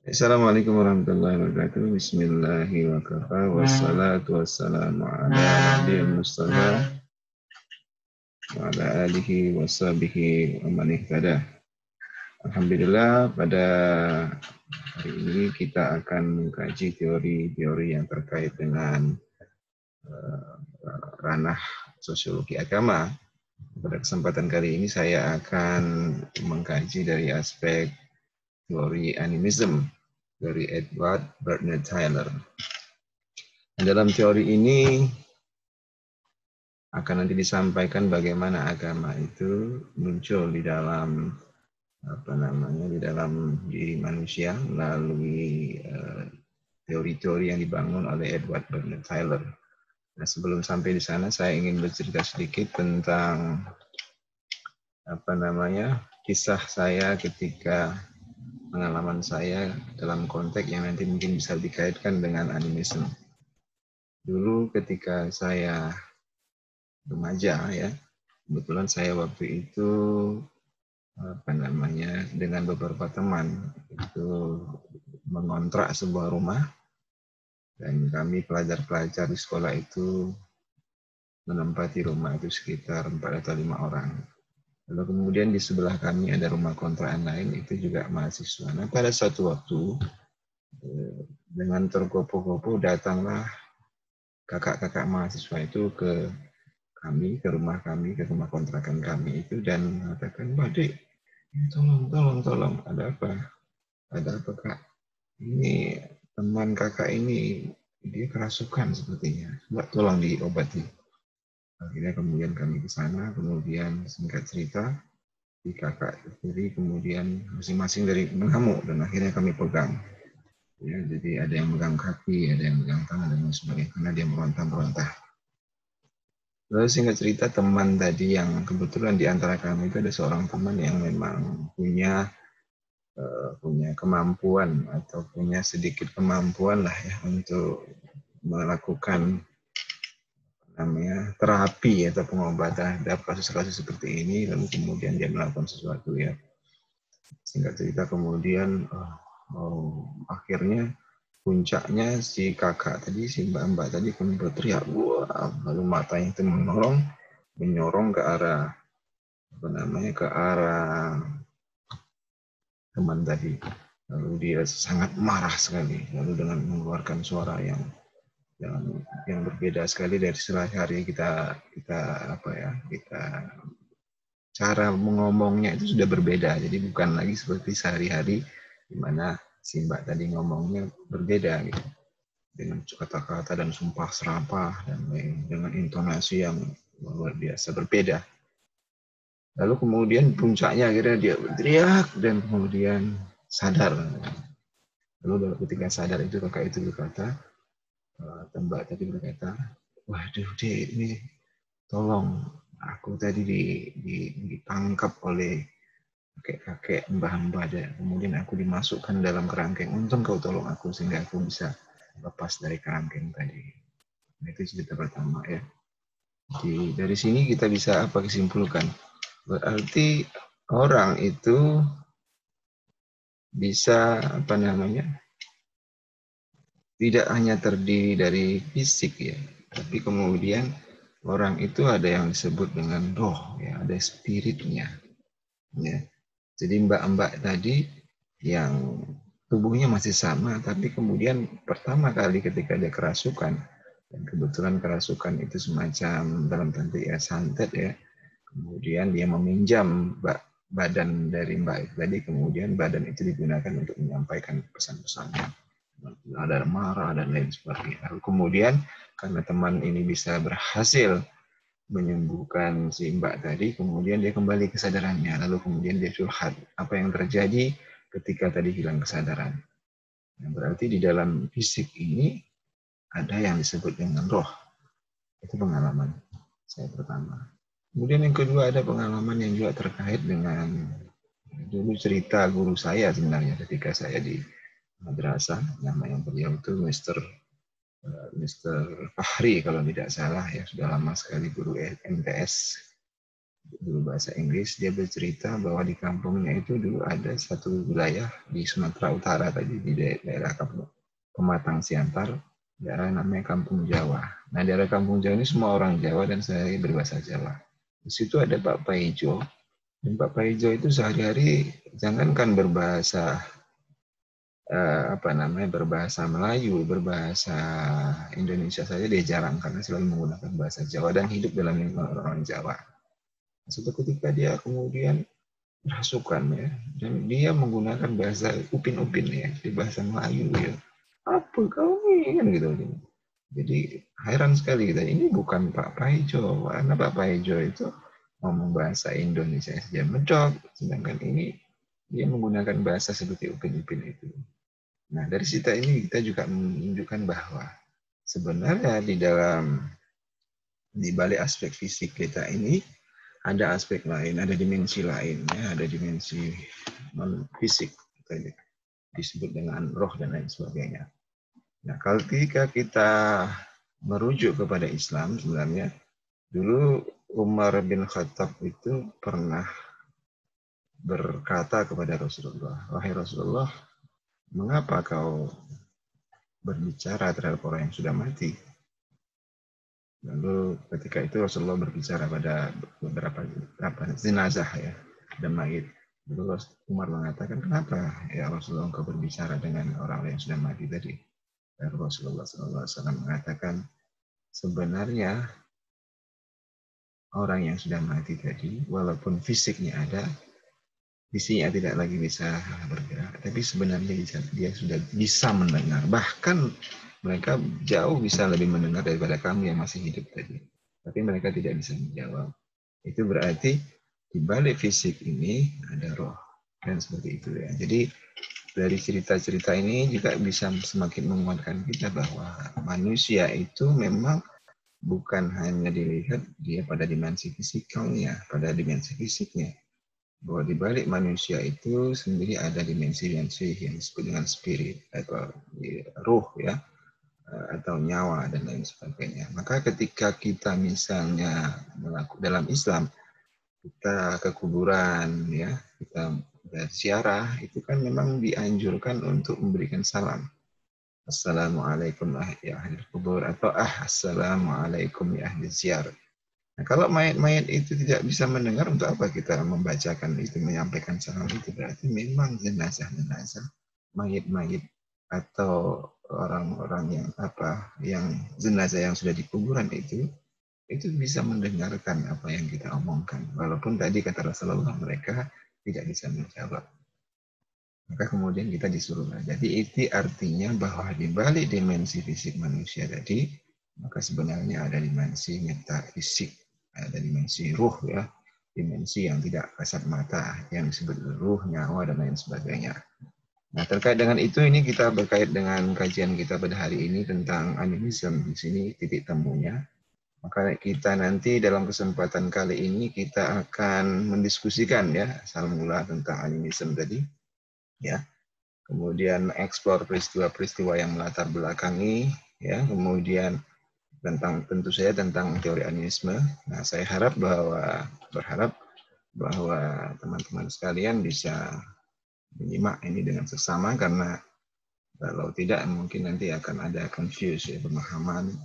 Assalamualaikum warahmatullahi wabarakatuh. Bismillahirrahmanirrahim. Wassalatu wassalamu ala nabiyil mustafa wa ala alihi wa sahbihi wa man ihtada. Alhamdulillah, pada hari ini kita akan mengkaji teori-teori yang terkait dengan ranah sosiologi agama. Pada kesempatan kali ini saya akan mengkaji dari aspek teori animism dari Edward Bernard Tyler. Dalam teori ini akan nanti disampaikan bagaimana agama itu muncul di dalam di dalam diri manusia melalui teori-teori yang dibangun oleh Edward Bernard Tyler. Nah, sebelum sampai di sana saya ingin bercerita sedikit tentang kisah saya ketika pengalaman saya dalam konteks yang nanti mungkin bisa dikaitkan dengan animisme. Dulu ketika saya remaja ya, kebetulan saya waktu itu dengan beberapa teman itu mengontrak sebuah rumah, dan kami pelajar-pelajar di sekolah itu menempati rumah itu sekitar 4 atau 5 orang. Lalu kemudian di sebelah kami ada rumah kontrakan lain, itu juga mahasiswa. Nah, pada suatu waktu dengan tergopoh-gopoh datanglah kakak-kakak mahasiswa itu ke rumah kami, ke rumah kontrakan kami itu, dan mengatakan, "Wah, Dek, tolong, ada apa? Ada apa, Kak? Ini teman kakak ini, dia kerasukan sepertinya. Coba tolong diobati." Akhirnya kemudian kami ke sana, kemudian singkat cerita, di kakak kiri kemudian masing-masing dari mengamuk, dan akhirnya kami pegang. Ya, jadi ada yang megang kaki, ada yang megang tangan, dan sebagainya, karena dia meronta-meronta. Lalu singkat cerita, teman tadi yang kebetulan di antara kami itu ada seorang teman yang memang punya kemampuan atau punya sedikit kemampuan lah ya untuk melakukan terapi atau pengobatan dalam kasus-kasus seperti ini. Lalu kemudian dia melakukan sesuatu ya. Singkat cerita kemudian akhirnya puncaknya si kakak tadi, si mbak-mbak tadi kemudian berteriak, wah, lalu matanya itu menyorong ke arah teman tadi. Lalu dia sangat marah sekali, lalu dengan mengeluarkan suara yang berbeda sekali dari sehari-hari kita cara mengomongnya itu sudah berbeda. Jadi bukan lagi seperti sehari-hari di mana si mbak tadi ngomongnya berbeda gitu, dengan kata-kata dan sumpah serapah dan dengan intonasi yang luar biasa berbeda. Lalu kemudian puncaknya akhirnya dia berteriak dan kemudian sadar. Lalu ketika sadar itu kakak itu berkata, Mbak tadi berkata, waduh Dek, ini tolong, aku tadi ditangkap oleh kakek-kakek mbah-mbah, dan kemudian aku dimasukkan dalam kerangkeng. Untung kau tolong aku sehingga aku bisa lepas dari kerangkeng tadi. Nah, itu cerita pertama ya. Dari sini kita bisa apa kesimpulkan? Berarti orang itu bisa tidak hanya terdiri dari fisik ya, tapi kemudian orang itu ada yang disebut dengan roh ya, ada spiritnya ya. Jadi mbak-mbak tadi yang tubuhnya masih sama, tapi kemudian pertama kali ketika dia kerasukan, dan kebetulan kerasukan itu semacam dalam tanda ya santet ya, kemudian dia meminjam badan dari mbak itu tadi, kemudian badan itu digunakan untuk menyampaikan pesan-pesannya, ada marah dan lain sebagainya. Lalu kemudian karena teman ini bisa berhasil menyembuhkan si mbak tadi, kemudian dia kembali kesadarannya, lalu kemudian dia curhat apa yang terjadi ketika tadi hilang kesadaran. Nah, berarti di dalam fisik ini ada yang disebut dengan roh. Itu pengalaman saya pertama. Kemudian yang kedua, ada pengalaman yang juga terkait dengan dulu cerita guru saya sebenarnya ketika saya di madrasah, nama yang beliau itu Mr. Fahri kalau tidak salah ya, sudah lama sekali guru MTS. dulu bahasa Inggris, dia bercerita bahwa di kampungnya itu dulu ada satu wilayah di Sumatera Utara tadi, di daerah kampung Pematang Siantar, daerah namanya Kampung Jawa. Nah, daerah Kampung Jawa ini semua orang Jawa dan saya berbahasa Jawa. Di situ ada Pak Paijo, dan Pak Paijo itu sehari-hari jangankan berbahasa berbahasa Melayu, berbahasa Indonesia saja dia jarang karena selalu menggunakan bahasa Jawa dan hidup dalam lingkungan orang Jawa. Suatu ketika dia kemudian rasukan ya, dan dia menggunakan bahasa upin-upin ya, di bahasa Melayu ya. Apa kau nih kan gitu. Jadi heran sekali kita, ini bukan Pak Paijo, karena Pak Paijo itu ngomong bahasa Indonesia saja medok, sedangkan ini dia menggunakan bahasa seperti upin-upin itu. Nah, dari cerita ini kita juga menunjukkan bahwa sebenarnya di balik aspek fisik kita ini ada aspek lain, ada dimensi lain, ya, ada dimensi non fisik, disebut dengan roh dan lain sebagainya. Nah, ketika kita merujuk kepada Islam, sebenarnya dulu Umar bin Khattab itu pernah berkata kepada Rasulullah, wahai Rasulullah, mengapa kau berbicara terhadap orang yang sudah mati? Lalu ketika itu Rasulullah berbicara pada beberapa jenazah ya, dan mayit. Lalu Umar mengatakan, kenapa ya Rasulullah engkau berbicara dengan orang yang sudah mati tadi? Dan Rasulullah SAW mengatakan, sebenarnya orang yang sudah mati tadi, walaupun fisiknya ada, visinya tidak lagi bisa bergerak, tapi sebenarnya dia sudah bisa mendengar. Bahkan mereka jauh bisa lebih mendengar daripada kami yang masih hidup tadi. Tapi mereka tidak bisa menjawab. Itu berarti di balik fisik ini ada roh. Dan seperti itu ya. Jadi dari cerita-cerita ini juga bisa semakin menguatkan kita bahwa manusia itu memang bukan hanya dilihat dia pada dimensi fisikalnya, pada dimensi fisiknya, bahwa di balik manusia itu sendiri ada dimensi-dimensi yang disebut dengan spirit atau ruh ya, atau nyawa dan lain sebagainya. Maka ketika kita misalnya dalam Islam kita ke kuburan ya, kita berziarah, itu kan memang dianjurkan untuk memberikan salam. Assalamualaikum ya ahli kubur, atau assalamualaikum ya ahli ziarah. Nah, kalau mayat-mayat itu tidak bisa mendengar, untuk apa kita membacakan itu, menyampaikan salam itu? Berarti memang jenazah-jenazah, mayat-mayat atau orang-orang yang jenazah yang sudah di kuburan itu bisa mendengarkan apa yang kita omongkan. Walaupun tadi kata Rasulullah mereka tidak bisa menjawab. Maka kemudian kita disuruh. Jadi itu artinya bahwa di balik dimensi fisik manusia tadi, maka sebenarnya ada dimensi metafisik, ada dimensi ruh ya, dimensi yang tidak kasat mata, yang disebut ruh, nyawa dan lain sebagainya. Nah, terkait dengan itu ini kita berkait dengan kajian kita pada hari ini tentang animisme. Di sini titik temunya. Maka kita nanti dalam kesempatan kali ini kita akan mendiskusikan ya asal mula tentang animisme tadi ya. Kemudian eksplor peristiwa-peristiwa yang melatar belakangi ya, kemudian tentu saja tentang teori animisme. Nah, saya berharap bahwa teman-teman sekalian bisa menyimak ini dengan seksama, karena kalau tidak mungkin nanti akan ada confuse ya, pemahaman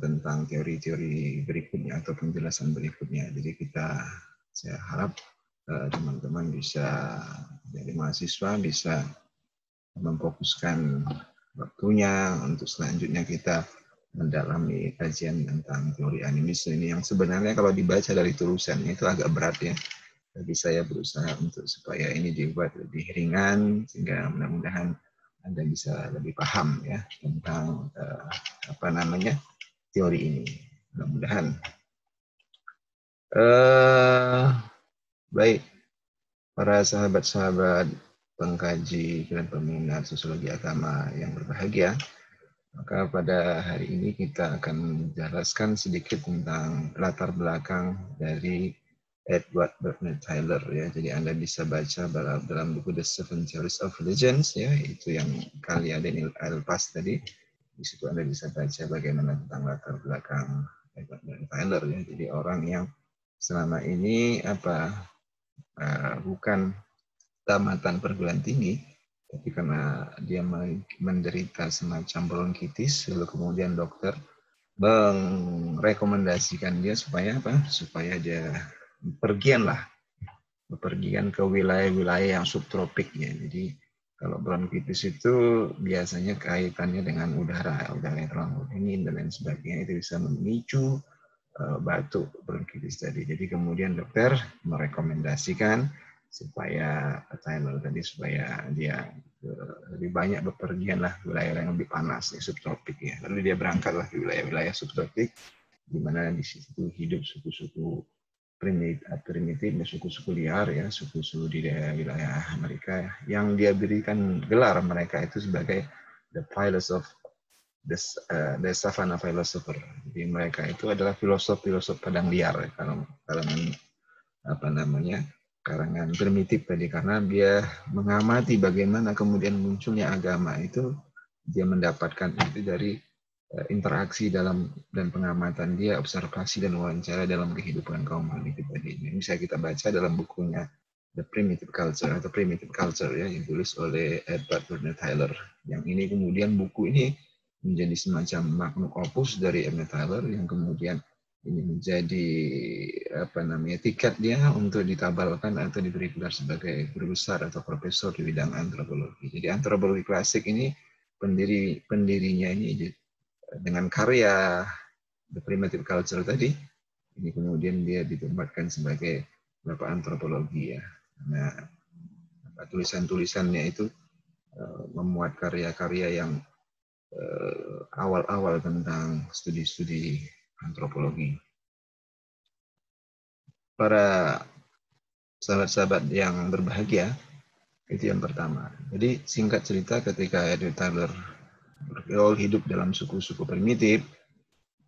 tentang teori-teori berikutnya atau penjelasan berikutnya. Jadi saya harap teman-teman bisa jadi mahasiswa bisa memfokuskan waktunya untuk selanjutnya kita mendalami kajian tentang teori animisme ini, yang sebenarnya kalau dibaca dari tulisannya itu agak berat ya. Tapi saya berusaha untuk supaya ini dibuat lebih ringan sehingga mudah-mudahan Anda bisa lebih paham ya tentang teori ini. Mudah-mudahan. Baik, para sahabat-sahabat pengkaji dan peminat sosiologi agama yang berbahagia, maka pada hari ini kita akan menjelaskan sedikit tentang latar belakang dari Edward Bernard Tyler ya. Jadi Anda bisa baca dalam buku The Seven Theories of Religions ya, itu yang karya Daniel Elpas tadi. Di situ Anda bisa baca bagaimana tentang latar belakang Edward Bernard Tyler ya. Jadi orang yang selama ini bukan tamatan perguruan tinggi, tapi karena dia menderita semacam bronkitis, lalu kemudian dokter merekomendasikan dia supaya supaya dia bepergian ke wilayah-wilayah yang subtropik ya. Jadi kalau bronkitis itu biasanya kaitannya dengan udara yang terlalu dingin dan lain sebagainya, itu bisa memicu batuk bronkitis tadi. Jadi kemudian dokter merekomendasikan supaya Tyler tadi supaya dia lebih banyak bepergian lah wilayah yang lebih panas, ya, subtropik ya. Lalu dia berangkatlah ke wilayah-wilayah subtropik di mana di situ hidup suku-suku primitif dan suku-suku liar ya, suku-suku di wilayah Amerika ya, yang dia berikan gelar mereka itu sebagai the pilots of the Savannah Philosopher. Jadi mereka itu adalah filosof-filosof padang liar ya, kalau karangan primitif tadi, karena dia mengamati bagaimana kemudian munculnya agama itu, dia mendapatkan itu dari interaksi dan pengamatan dia, observasi dan wawancara dalam kehidupan kaum primitif tadi. Ini bisa kita baca dalam bukunya The Primitive Culture atau Primitive Culture ya, yang ditulis oleh Edward Bernard Tyler. Yang ini kemudian buku ini menjadi semacam magnum opus dari Emmett Tyler, yang kemudian ini menjadi tiket dia untuk ditabalkan atau diberi gelar sebagai guru besar atau profesor di bidang antropologi. Jadi antropologi klasik ini pendirinya ini dengan karya The Primitive Culture tadi, ini kemudian dia ditempatkan sebagai bapak antropologi ya. Nah, tulisan-tulisannya itu memuat karya-karya yang awal-awal tentang studi-studi antropologi. Para sahabat-sahabat yang berbahagia, itu yang pertama. Jadi singkat cerita, ketika Edward Tyler bergaul hidup dalam suku-suku primitif,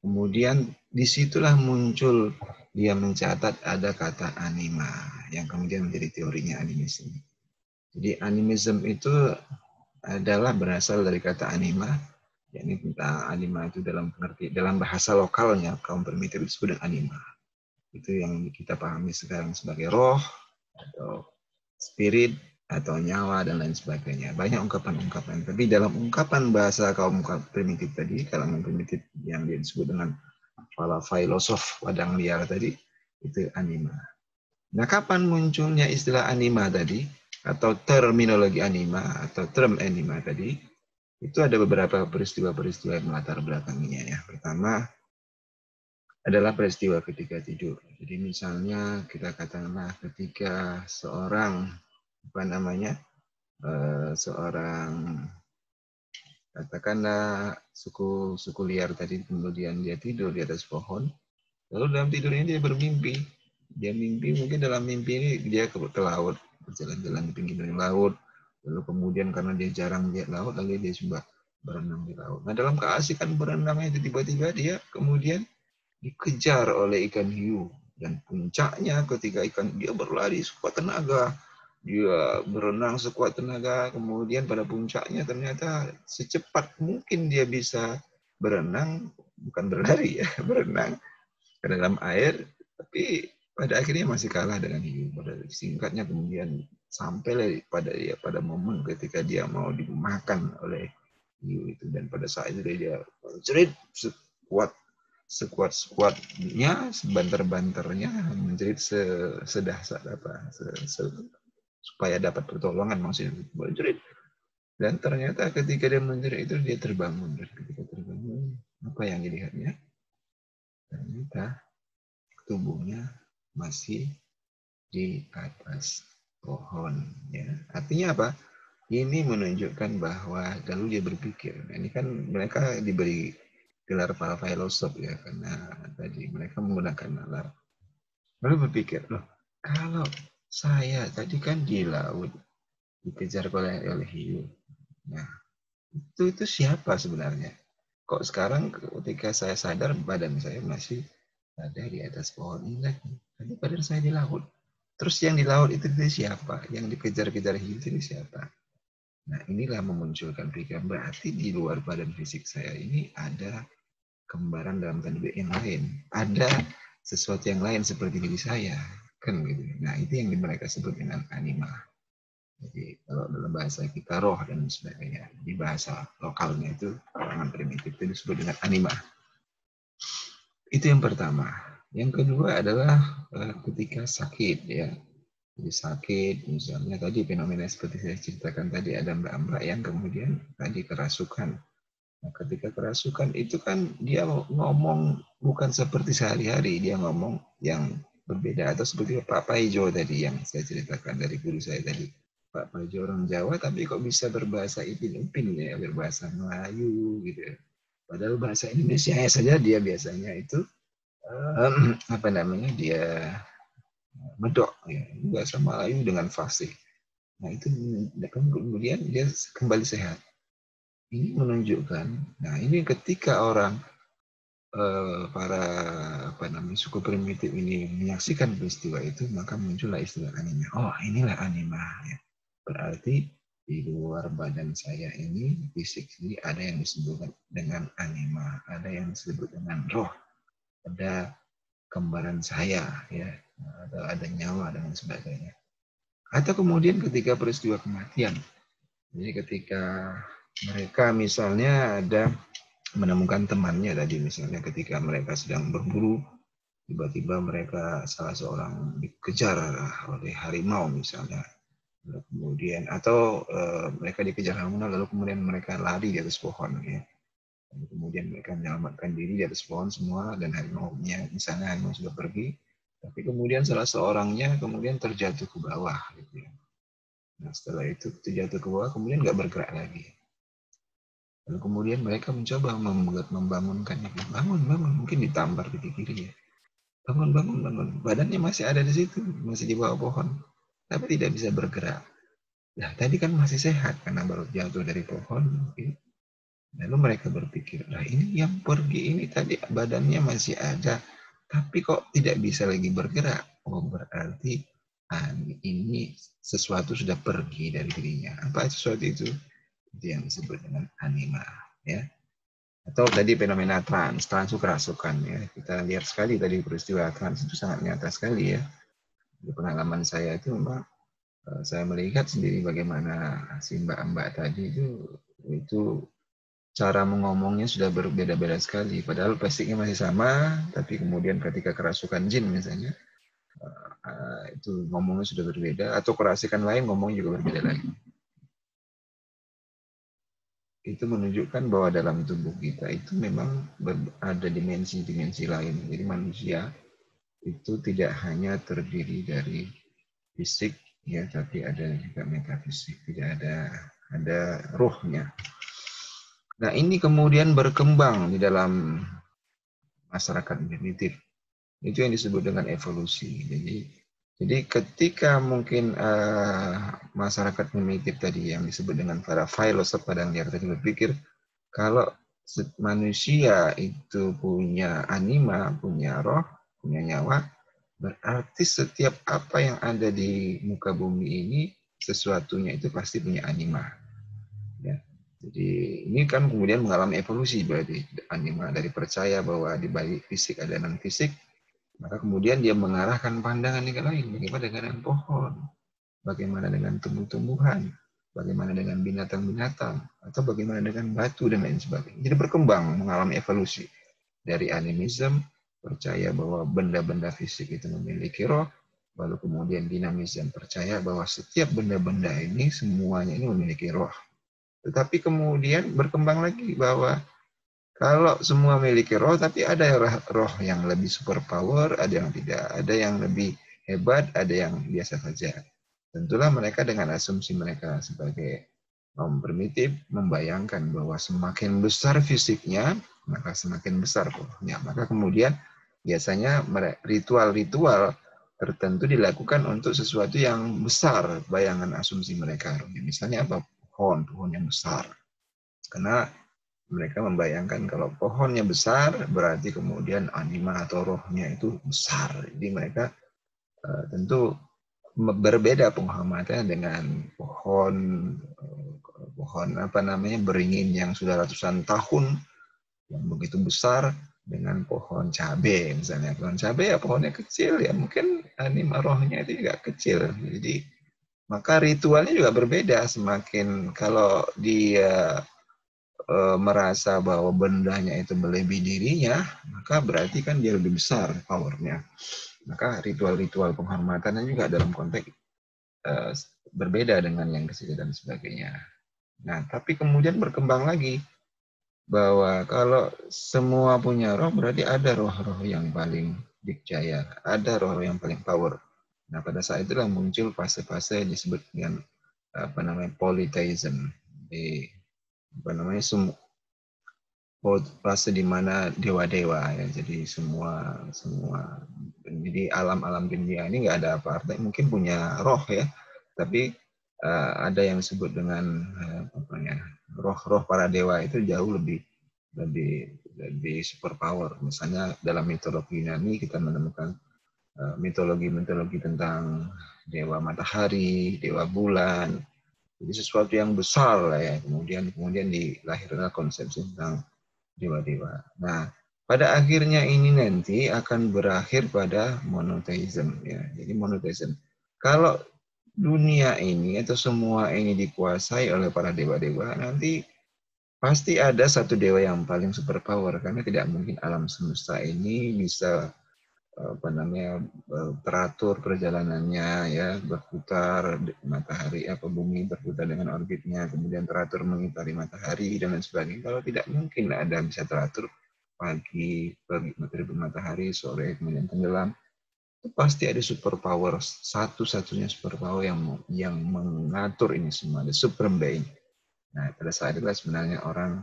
kemudian disitulah muncul dia mencatat ada kata anima yang kemudian menjadi teorinya animisme. Jadi animisme itu adalah berasal dari kata anima, yakni tentang anima itu dalam bahasa lokalnya kaum primitif disebut dengan anima. Itu yang kita pahami sekarang sebagai roh atau spirit atau nyawa dan lain sebagainya. Banyak ungkapan-ungkapan. Tapi dalam ungkapan bahasa kaum primitif tadi, kalangan primitif yang disebut dengan para filosof padang liar tadi, itu anima. Nah, kapan munculnya istilah anima tadi atau terminologi anima atau term anima tadi? Itu ada beberapa peristiwa-peristiwa yang melatar belakanginya ya. Pertama adalah peristiwa ketika tidur. Jadi misalnya kita katakanlah ketika seorang seorang katakanlah suku liar tadi, kemudian dia tidur di atas pohon, lalu dalam tidurnya dia bermimpi. Dia mimpi, mungkin dalam mimpi ini dia ke laut, berjalan-jalan di pinggir laut, lalu kemudian karena dia jarang lihat laut, lalu dia coba berenang di laut. Nah, dalam keasikan berenangnya itu tiba-tiba dia kemudian dikejar oleh ikan hiu, dan puncaknya ketika dia berlari sekuat tenaga, dia berenang sekuat tenaga, kemudian pada puncaknya ternyata secepat mungkin dia bisa berenang, bukan berlari ya, berenang ke dalam air, tapi pada akhirnya masih kalah dengan hiu. Pada singkatnya kemudian sampai pada momen ketika dia mau dimakan oleh hiu itu, dan pada saat itu dia menjerit sekuat-kuatnya, sebanter-banternya menjerit sedahsyat supaya dapat pertolongan, maksudnya menjerit. Dan ternyata ketika dia menjerit itu dia terbangun, dan ketika terbangun apa yang dilihatnya? Ternyata tubuhnya masih di atas pohon ya. Artinya apa? Ini menunjukkan bahwa lalu dia berpikir. Nah, ini kan mereka diberi gelar para filosof ya, karena tadi mereka menggunakan nalar. Lalu berpikir, loh, kalau saya tadi kan di laut dikejar oleh hiu. Nah, itu siapa sebenarnya? Kok sekarang ketika saya sadar badan saya masih ada di atas pohon ini lagi. Tadi badan saya di laut. Terus yang di laut itu siapa? Yang dikejar-kejar hiu itu siapa? Nah, inilah memunculkan pikiran, berarti di luar badan fisik saya ini ada kembaran dalam tanda yang lain. Ada sesuatu yang lain seperti diri saya, kan gitu. Nah, itu yang mereka sebut dengan anima. Jadi kalau dalam bahasa kita roh dan sebagainya, di bahasa lokalnya itu kalangan primitif itu disebut dengan anima. Itu yang pertama. Yang kedua adalah ketika sakit ya. Jadi sakit, misalnya tadi fenomena seperti saya ceritakan tadi, ada mbak-mbak yang kemudian tadi kerasukan. Nah, ketika kerasukan itu kan dia ngomong bukan seperti sehari-hari, dia ngomong yang berbeda, atau seperti Pak Paijo tadi yang saya ceritakan dari guru saya tadi. Pak Paijo orang Jawa tapi kok bisa berbahasa Ipin-Ipin ya, berbahasa Melayu gitu ya. Padahal bahasa Indonesia saja dia biasanya itu apa namanya, dia medok ya, bahasa Melayu dengan fasih. Nah, itu kemudian dia kembali sehat. Ini menunjukkan, nah ini ketika orang para apa namanya suku primitif ini menyaksikan peristiwa itu, maka muncullah istilah anima. Oh, inilah anima ya. Berarti di luar badan saya ini, fisik ini, ada yang disebut dengan anima, ada yang disebut dengan roh, ada kembaran saya ya, ada nyawa dan sebagainya. Atau kemudian ketika peristiwa kematian, jadi ketika mereka misalnya ada menemukan temannya tadi, misalnya ketika mereka sedang berburu, tiba-tiba mereka salah seorang dikejar oleh harimau misalnya, lalu kemudian atau mereka dikejar harimau lalu kemudian mereka lari di atas pohon ya. Lalu kemudian mereka menyelamatkan diri di atas pohon semua, dan harimau-nya misalnya harimau sudah pergi, tapi kemudian salah seorangnya kemudian terjatuh ke bawah gitu ya. Nah, setelah itu terjatuh ke bawah kemudian nggak bergerak lagi. Lalu kemudian mereka mencoba membangunkannya. Bangun, bangun. Mungkin ditampar di kiri ya. Bangun, bangun, bangun. Badannya masih ada di situ, masih di bawah pohon, tapi tidak bisa bergerak. Nah, tadi kan masih sehat karena baru jatuh dari pohon. Mungkin. Lalu mereka berpikir, nah ini yang pergi ini tadi badannya masih ada, tapi kok tidak bisa lagi bergerak. Oh, berarti ini sesuatu sudah pergi dari dirinya. Apa sesuatu itu? Itu yang disebut dengan anima. Ya. Atau tadi fenomena trans itu kerasukan ya. Kita lihat sekali tadi peristiwa trans itu sangat nyata sekali ya. Di pengalaman saya itu memang saya melihat sendiri bagaimana si mbak-mbak tadi itu cara mengomongnya sudah berbeda-beda sekali. Padahal basicnya masih sama, tapi kemudian ketika kerasukan jin misalnya, itu ngomongnya sudah berbeda, atau kerasukan lain ngomongnya juga berbeda lagi. Itu menunjukkan bahwa dalam tubuh kita itu memang ada dimensi-dimensi lain. Jadi manusia itu tidak hanya terdiri dari fisik, ya, tapi ada juga metafisik, tidak ada ruhnya. Nah, ini kemudian berkembang di dalam masyarakat primitif. Itu yang disebut dengan evolusi. Jadi ketika mungkin masyarakat primitif tadi yang disebut dengan para filosof padang liar tadi berpikir kalau manusia itu punya anima, punya roh, punya nyawa, berarti setiap apa yang ada di muka bumi ini sesuatunya itu pasti punya anima. Ya. Jadi ini kan kemudian mengalami evolusi, berarti anima dari percaya bahwa di balik fisik ada non fisik, maka kemudian dia mengarahkan pandangan yang lain. Bagaimana dengan pohon? Bagaimana dengan tumbuh-tumbuhan? Bagaimana dengan binatang-binatang? Atau bagaimana dengan batu dan lain sebagainya. Jadi berkembang, mengalami evolusi. Dari animisme, percaya bahwa benda-benda fisik itu memiliki roh. Lalu kemudian dinamisme, percaya bahwa setiap benda-benda ini semuanya ini memiliki roh. Tetapi kemudian berkembang lagi bahwa kalau semua memiliki roh, tapi ada roh yang lebih super power, ada yang tidak, ada yang lebih hebat, ada yang biasa saja. Tentulah mereka dengan asumsi mereka sebagai kaum primitif membayangkan bahwa semakin besar fisiknya, maka semakin besar rohnya. Maka kemudian biasanya ritual-ritual tertentu dilakukan untuk sesuatu yang besar, bayangan asumsi mereka. Misalnya apa? Pohon yang besar. Karena mereka membayangkan kalau pohonnya besar, berarti kemudian anima atau rohnya itu besar. Jadi mereka tentu berbeda pemahamannya dengan pohon apa namanya beringin yang sudah ratusan tahun, yang begitu besar. dengan pohon cabai misalnya. Pohon cabai ya pohonnya kecil ya, mungkin anima rohnya itu juga kecil. Jadi maka ritualnya juga berbeda. Semakin kalau dia merasa bahwa bendanya itu melebihi dirinya, maka berarti kan dia lebih besar powernya. Maka ritual-ritual penghormatannya juga dalam konteks uh, berbeda dengan yang kecil dan sebagainya. Nah, tapi kemudian berkembang lagi bahwa kalau semua punya roh, berarti ada roh-roh yang paling dikjaya, ada roh yang paling power. Nah, pada saat itulah muncul fase-fase yang disebut dengan apa namanya polytheism. Di apa namanya fase di mana dewa-dewa ya. Jadi semua jadi alam-alam dunia ini nggak ada apa artinya, mungkin punya roh ya, tapi ada yang disebut dengan apa ya, roh-roh para dewa itu jauh lebih super power. Misalnya dalam mitologi Yunani kita menemukan mitologi-mitologi tentang dewa matahari, dewa bulan. Jadi sesuatu yang besar lah ya. Kemudian dilahirkan konsep tentang dewa-dewa. Nah, pada akhirnya ini nanti akan berakhir pada monotheism ya. Jadi monotheism. Kalau dunia ini atau semua ini dikuasai oleh para dewa-dewa, nanti pasti ada satu dewa yang paling superpower karena tidak mungkin alam semesta ini bisa apa namanya teratur perjalanannya ya, berputar matahari apa bumi berputar dengan orbitnya, kemudian teratur mengitari matahari dan lain sebagainya. Kalau tidak mungkin ada bisa teratur pagi terbit matahari, sore kemudian tenggelam. Itu pasti ada superpower, satu-satunya superpower yang mengatur ini semua, ada super being. Nah, pada saat itu sebenarnya orang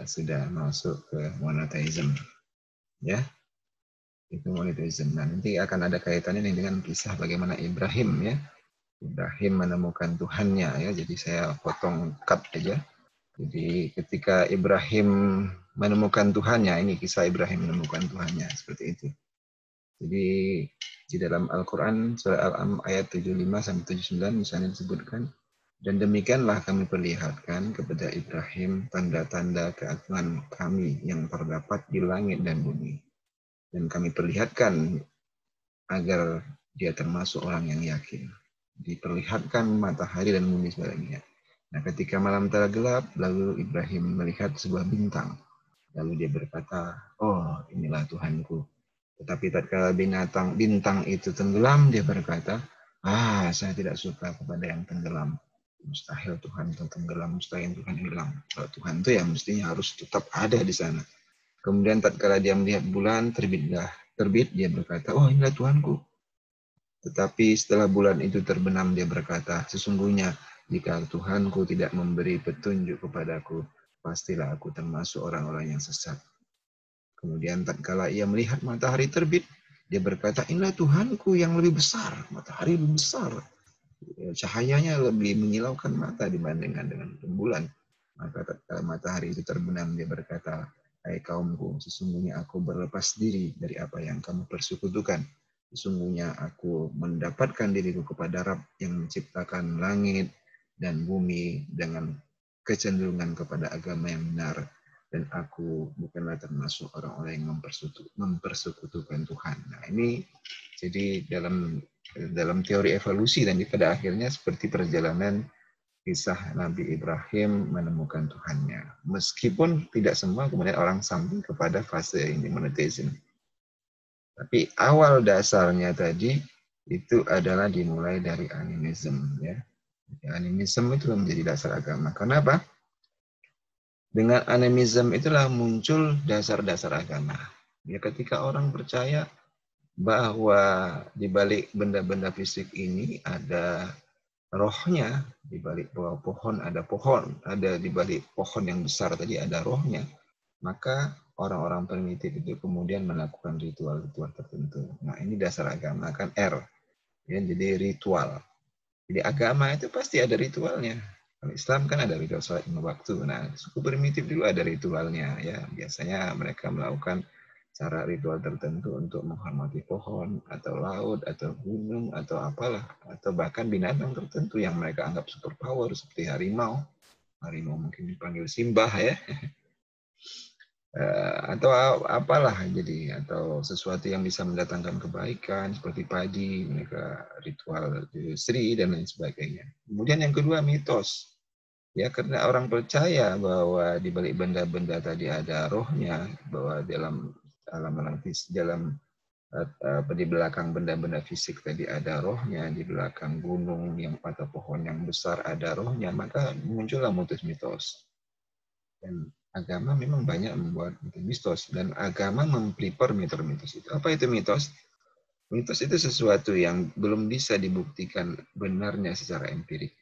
sudah masuk ke monotheism ya. Itu monotheism. Nah, nanti akan ada kaitannya nih dengan kisah bagaimana Ibrahim ya. Ibrahim menemukan Tuhannya ya. Jadi saya potong cut aja. Jadi ketika Ibrahim menemukan Tuhannya, ini kisah Ibrahim menemukan Tuhannya seperti itu. Jadi di dalam Al-Quran surah Al-Am ayat 75 sampai 79 misalnya disebutkan, dan demikianlah kami perlihatkan kepada Ibrahim tanda-tanda keagungan kami yang terdapat di langit dan bumi. Dan kami perlihatkan agar dia termasuk orang yang yakin. Diperlihatkan matahari dan bumi sebagainya. Nah, ketika malam telah gelap, lalu Ibrahim melihat sebuah bintang. Lalu dia berkata, oh inilah Tuhanku. Tetapi tatkala bintang itu tenggelam, dia berkata, saya tidak suka kepada yang tenggelam. Mustahil Tuhan itu tenggelam, mustahil Tuhan hilang. Kalau Tuhan itu ya mestinya harus tetap ada di sana. Kemudian tatkala dia melihat bulan terbit, dia berkata, oh inilah Tuhanku. Tetapi setelah bulan itu terbenam, dia berkata, sesungguhnya jika Tuhanku tidak memberi petunjuk kepadaku, pastilah aku termasuk orang-orang yang sesat. Kemudian tatkala ia melihat matahari terbit, dia berkata, inilah Tuhanku yang lebih besar, matahari lebih besar. Cahayanya lebih menyilaukan mata dibandingkan dengan rembulan. Maka tatkala matahari itu terbenam, dia berkata, hai kaumku, sesungguhnya aku berlepas diri dari apa yang kamu persekutukan. Sesungguhnya aku mendapatkan diriku kepada Rabb yang menciptakan langit dan bumi dengan kecenderungan kepada agama yang benar. Dan aku bukanlah termasuk orang-orang yang mempersekutukan Tuhan. Nah, ini jadi dalam teori evolusi dan pada akhirnya seperti perjalanan kisah Nabi Ibrahim menemukan Tuhannya. Meskipun tidak semua kemudian orang sampai kepada fase ini monotheism. Tapi awal dasarnya tadi itu adalah dimulai dari animism ya. Animism itu menjadi dasar agama. Kenapa? Dengan animism itulah muncul dasar-dasar agama. Ya, ketika orang percaya bahwa di balik benda-benda fisik ini ada rohnya, di balik pohon ada pohon, ada di balik pohon yang besar tadi ada rohnya, maka orang-orang primitif itu kemudian melakukan ritual-ritual tertentu. Nah, ini dasar agama kan R, ya, jadi ritual. Jadi agama itu pasti ada ritualnya. Kalau Islam kan ada ritual sholat 5 waktu. Nah, suku primitif dulu ada ritualnya ya. Biasanya mereka melakukan cara ritual tertentu untuk menghormati pohon atau laut atau gunung atau apalah, atau bahkan binatang tertentu yang mereka anggap superpower seperti harimau. Harimau mungkin dipanggil Simbah ya. atau apalah jadi, atau sesuatu yang bisa mendatangkan kebaikan seperti padi, mereka ritual Sri dan lain sebagainya. Kemudian yang kedua mitos. Ya, karena orang percaya bahwa di balik benda-benda tadi ada rohnya, bahwa dalam dalam di belakang benda-benda fisik tadi ada rohnya, di belakang gunung yang atau pohon yang besar ada rohnya, maka muncullah mitos-mitos. Dan agama memang banyak membuat mitos, dan agama memprefer mitos-mitos itu. Apa itu mitos? Mitos itu sesuatu yang belum bisa dibuktikan benarnya secara empirik.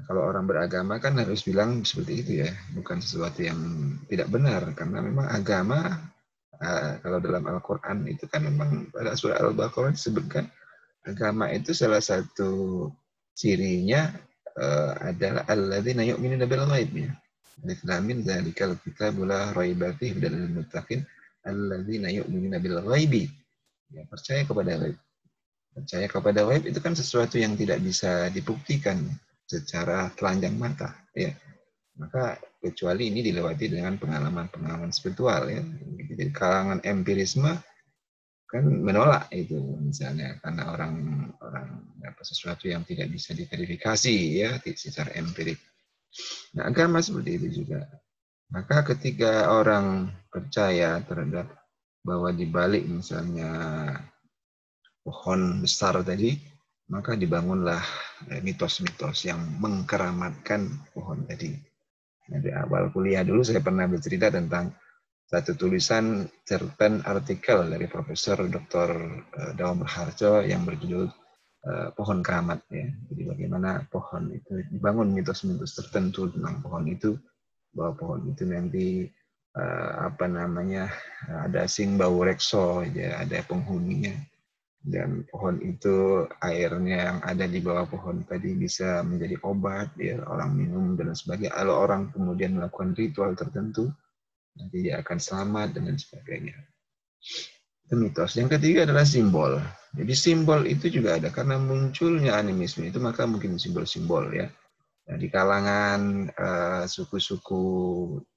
Kalau orang beragama kan harus bilang seperti itu ya, bukan sesuatu yang tidak benar, karena memang agama kalau dalam Al-Quran itu kan memang pada surah Al-Baqarah disebutkan agama itu salah satu cirinya adalah alladzina yu'minuna bil ghaib ya. Alif lam mim dzalikal kitabu la raiba fihi hudal lil muttaqin alladzina yu'minuna bil ghaibi. Ya, percaya kepada ghaib. Percaya kepada ghaib itu kan sesuatu yang tidak bisa dibuktikan secara telanjang mata, ya. Maka kecuali ini dilewati dengan pengalaman-pengalaman spiritual, ya. Jadi kalangan empirisme kan menolak itu misalnya karena orang sesuatu yang tidak bisa diverifikasi ya secara empirik. Nah, agama seperti itu juga. Maka ketika orang percaya terhadap bahwa di balik misalnya pohon besar tadi, maka dibangunlah mitos-mitos yang mengkeramatkan pohon tadi. Nah, di awal kuliah dulu saya pernah bercerita tentang satu tulisan cerpen artikel dari Profesor Dr. Daum Harjo yang berjudul Pohon Keramat ya. Jadi bagaimana pohon itu dibangun mitos-mitos tertentu tentang pohon itu, bahwa pohon itu nanti ada sing bau rekso ya, ada penghuninya, dan pohon itu airnya yang ada di bawah pohon tadi bisa menjadi obat ya, orang minum dan sebagainya. Kalau orang kemudian melakukan ritual tertentu nanti dia akan selamat dan sebagainya. Itu mitos. Yang ketiga adalah simbol. Jadi simbol itu juga ada karena munculnya animisme itu, maka mungkin simbol-simbol ya. Nah, di kalangan suku-suku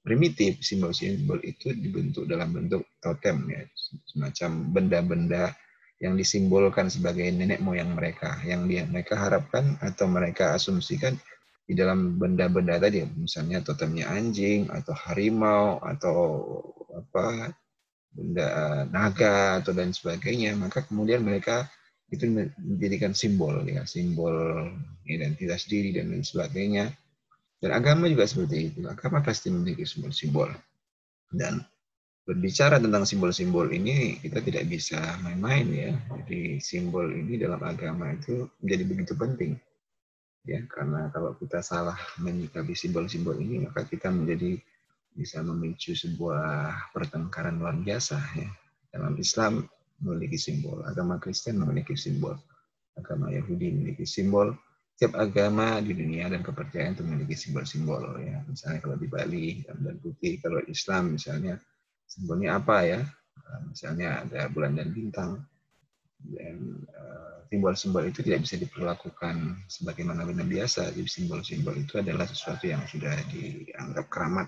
primitif, simbol-simbol itu dibentuk dalam bentuk totem ya, semacam benda-benda yang disimbolkan sebagai nenek moyang mereka, yang mereka harapkan atau mereka asumsikan di dalam benda-benda tadi, misalnya totemnya anjing atau harimau atau apa benda naga atau dan sebagainya, maka kemudian mereka itu menjadikan simbol ya, simbol identitas diri dan lain sebagainya. Dan agama juga seperti itu, agama pasti memiliki simbol-simbol. Dan berbicara tentang simbol-simbol ini kita tidak bisa main-main ya. Jadi simbol ini dalam agama itu menjadi begitu penting ya, karena kalau kita salah menyikapi simbol-simbol ini maka kita menjadi bisa memicu sebuah pertengkaran luar biasa ya. Dalam Islam memiliki simbol, agama Kristen memiliki simbol, agama Yahudi memiliki simbol. Setiap agama di dunia dan kepercayaan itu memiliki simbol-simbol ya. Misalnya kalau di Bali dan putih, kalau Islam misalnya simbolnya apa ya? Misalnya ada bulan dan bintang. Dan simbol-simbol itu tidak bisa diperlakukan sebagaimana benda biasa. Jadi simbol-simbol itu adalah sesuatu yang sudah dianggap keramat,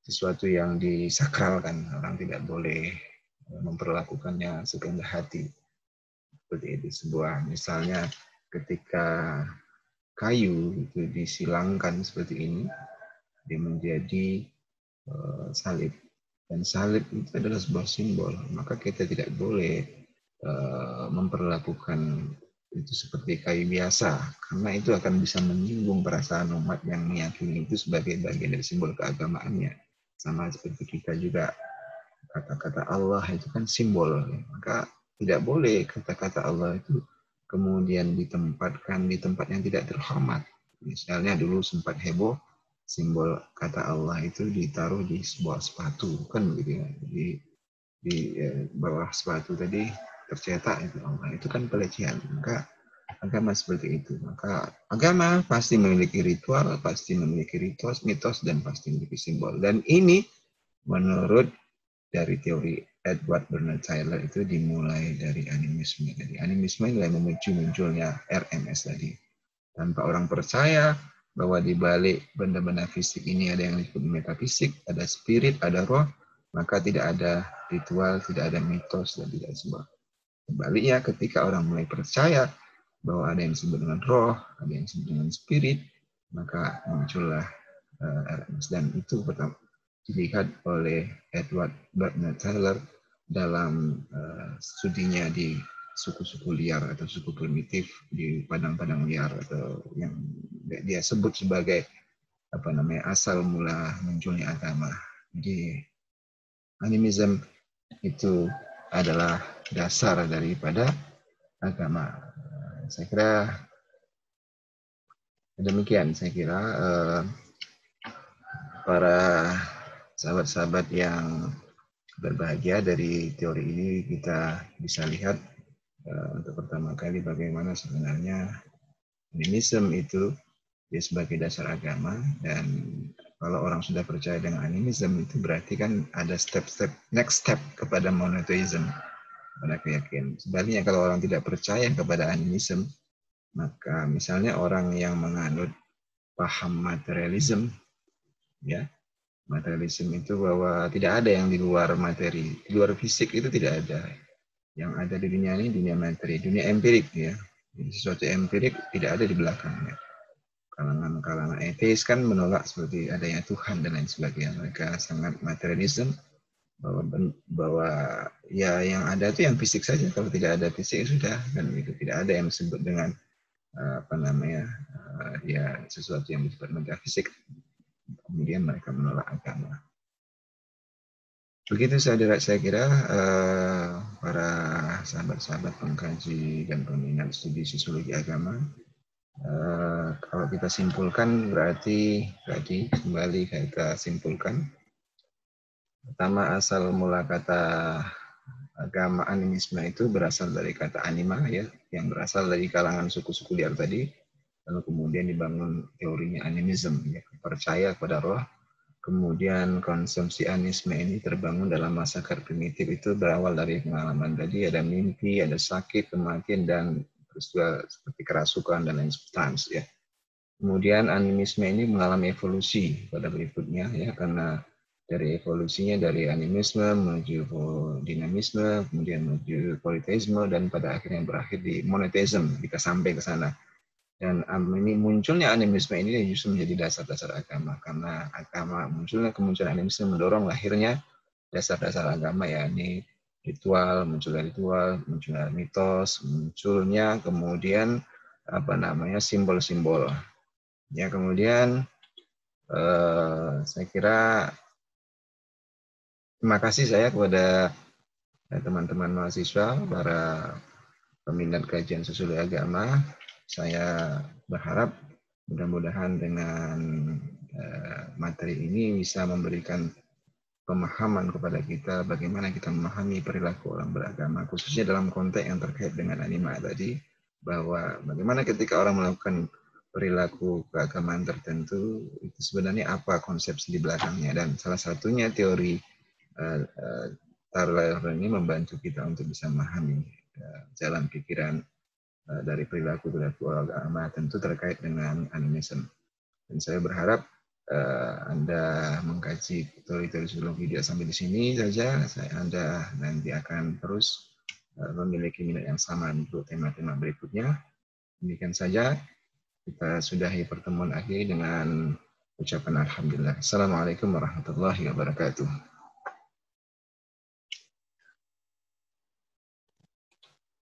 sesuatu yang disakralkan, orang tidak boleh memperlakukannya sekehendak hati. Seperti itu sebuah misalnya ketika kayu itu disilangkan seperti ini, dia menjadi salib. Dan salib itu adalah sebuah simbol, maka kita tidak boleh memperlakukan itu seperti kayu biasa, karena itu akan bisa menyinggung perasaan umat yang meyakini itu sebagai bagian dari simbol keagamaannya. Sama seperti kita juga, kata-kata Allah itu kan simbol, maka tidak boleh kata-kata Allah itu kemudian ditempatkan di tempat yang tidak terhormat. Misalnya dulu sempat heboh simbol kata Allah itu ditaruh di sebuah sepatu, kan begitu ya. Di bawah sepatu tadi tercetak itu Allah, itu kan pelecehan. Maka agama seperti itu. Maka agama pasti memiliki ritual, pasti memiliki mitos, dan pasti memiliki simbol. Dan ini menurut dari teori Edward Bernard Tyler itu dimulai dari animisme. Jadi animisme adalah memicu munculnya RMS tadi. Tanpa orang percaya, bahwa di balik benda-benda fisik ini ada yang disebut metafisik, ada spirit, ada roh, maka tidak ada ritual, tidak ada mitos, dan tidak semua. Sebaliknya, ketika orang mulai percaya bahwa ada yang disebut dengan roh, ada yang disebut dengan spirit, maka muncullah RMS. Dan itu pertama dilihat oleh Edward Bernard Taylor dalam studinya di suku-suku liar atau suku primitif di padang-padang liar, atau yang dia sebut sebagai asal mula munculnya agama. Jadi animism itu adalah dasar daripada agama. Saya kira demikian. Saya kira para sahabat-sahabat yang berbahagia, dari teori ini kita bisa lihat untuk pertama kali bagaimana sebenarnya animisme itu dia sebagai dasar agama. Dan kalau orang sudah percaya dengan animisme, itu berarti kan ada next step kepada monotheism, pada keyakinan. Sebaliknya kalau orang tidak percaya kepada animisme, maka misalnya orang yang menganut paham materialism, ya, materialism itu bahwa tidak ada yang di luar materi, di luar fisik itu tidak ada. Yang ada di dunia ini dunia materi, dunia empirik, ya. Jadi sesuatu empirik tidak ada di belakangnya. Kalangan ateis kan menolak seperti adanya Tuhan dan lain sebagainya. Mereka sangat materialism, bahwa ya yang ada itu yang fisik saja. Kalau tidak ada fisik sudah, dan itu tidak ada yang disebut dengan ya sesuatu yang disebut metafisik. Kemudian mereka menolak agama. Begitu saya kira para sahabat-sahabat pengkaji dan peminat studi sosiologi agama. Kalau kita simpulkan, berarti tadi kembali kita simpulkan. Pertama, asal mula kata agama animisme itu berasal dari kata anima, ya, yang berasal dari kalangan suku-suku liar tadi. Lalu kemudian dibangun teorinya animisme, ya, percaya kepada roh. Kemudian konsumsi animisme ini terbangun dalam masyarakat primitif, itu berawal dari pengalaman tadi, ada mimpi, ada sakit, kematian, dan peristiwa seperti kerasukan dan lain sebagainya, ya. Kemudian animisme ini mengalami evolusi pada berikutnya, ya, karena dari evolusinya dari animisme menuju dinamisme, kemudian menuju politeisme, dan pada akhirnya berakhir di monotheism jika sampai ke sana. Dan ini munculnya animisme ini justru menjadi dasar-dasar agama, karena munculnya kemunculan animisme mendorong lahirnya dasar-dasar agama, ya, ini munculnya mitos, munculnya kemudian simbol-simbol. Ya, kemudian saya kira terima kasih saya kepada teman-teman mahasiswa, para peminat kajian sosiologi agama. Saya berharap mudah-mudahan dengan materi ini bisa memberikan pemahaman kepada kita bagaimana kita memahami perilaku orang beragama, khususnya dalam konteks yang terkait dengan anima tadi, bahwa bagaimana ketika orang melakukan perilaku keagamaan tertentu, itu sebenarnya apa konsepsi di belakangnya. Dan salah satunya teori Taylor ini membantu kita untuk bisa memahami jalan pikiran dari perilaku agama, tentu terkait dengan animisme. Dan saya berharap Anda mengkaji teori-teori sosiologi tidak sampai di sini saja. Anda nanti akan terus memiliki minat yang sama untuk tema-tema berikutnya. Demikian saja, kita sudahi pertemuan akhir dengan ucapan alhamdulillah. Assalamualaikum warahmatullahi wabarakatuh.